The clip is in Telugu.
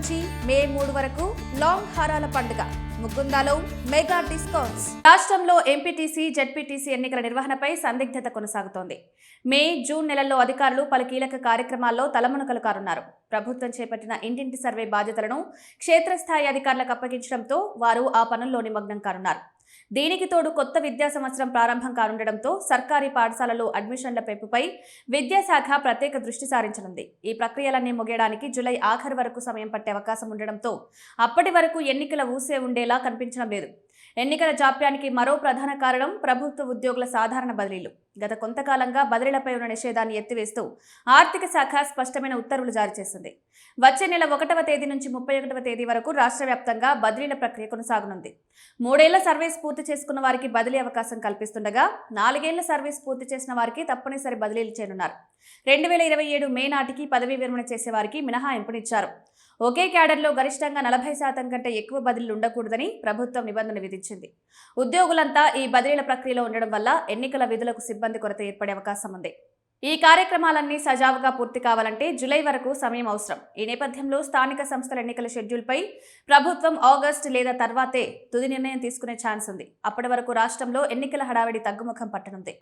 నుంచి మే 3 వరకు లాంగ్ హారాల పండుగ. ముకుందాలో మెగా డిస్కౌంట్స్. రాష్ట్రంలో ఎంపీటీసీ, జెడ్పీటీసీ ఎన్నికల నిర్వహణపై సందిగ్ధత కొనసాగుతోంది. మే, జూన్ నెలల్లో అధికారులు పలు కీలక కార్యక్రమాల్లో తలమునకలు కానున్నారు. ప్రభుత్వం చేపట్టిన ఇంటింటి సర్వే బాధ్యతలను క్షేత్రస్థాయి అధికారులకు అప్పగించడంతో వారు ఆ పనుల్లో నిమగ్నం కానున్నారు. దీనికి తోడు కొత్త విద్యా సంవత్సరం ప్రారంభం కానుండటంతో సర్కారీ పాఠశాలల్లో అడ్మిషన్ల పెంపుపై విద్యాశాఖ ప్రత్యేక దృష్టి సారించనుంది. ఈ ప్రక్రియలన్నీ ముగియడానికి జూలై ఆఖరు వరకు సమయం పట్టే అవకాశం ఉండడంతో అప్పటి వరకు ఎన్నికల ఊసే ఉండేలా కనిపించడం లేదు. ఎన్నికల జాప్యానికి మరో ప్రధాన కారణం ప్రభుత్వ ఉద్యోగుల సాధారణ బదిలీలు. గత కొంతకాలంగా బదిలీలపై ఉన్న నిషేధాన్ని ఎత్తివేస్తూ ఆర్థిక శాఖ స్పష్టమైన ఉత్తర్వులు జారీ చేసింది. వచ్చే నెల 1వ తేదీ నుంచి 31వ తేదీ వరకు రాష్ట్ర వ్యాప్తంగా బదిలీల ప్రక్రియ కొనసాగనుంది. 3 ఏళ్ల సర్వీస్ పూర్తి చేసుకున్న వారికి బదిలీ అవకాశం కల్పిస్తుండగా 4 ఏళ్ల సర్వీస్ పూర్తి చేసిన వారికి తప్పనిసరి బదిలీలు చేయనున్నారు. 2027 మే నాటికి పదవీ విరమణ చేసే వారికి మినహాయింపునిచ్చారు. ఒకే క్యాడర్లో గరిష్టంగా 40% కంటే ఎక్కువ బదిలీలు ఉండకూడదని ప్రభుత్వం నిబంధన విధించింది. ఉద్యోగులంతా ఈ బదిలీల ప్రక్రియలో ఉండడం వల్ల ఎన్నికల విధులకు సిబ్బంది కొరత ఏర్పడే అవకాశం ఉంది. ఈ కార్యక్రమాలన్నీ సజావుగా పూర్తి కావాలంటే జూలై వరకు సమయం అవసరం. ఈ నేపథ్యంలో స్థానిక సంస్థల ఎన్నికల షెడ్యూల్పై ప్రభుత్వం ఆగస్టు లేదా తర్వాతే తుది నిర్ణయం తీసుకునే ఛాన్స్ ఉంది. అప్పటి వరకు రాష్ట్రంలో ఎన్నికల హడావిడి తగ్గుముఖం పట్టనుంది.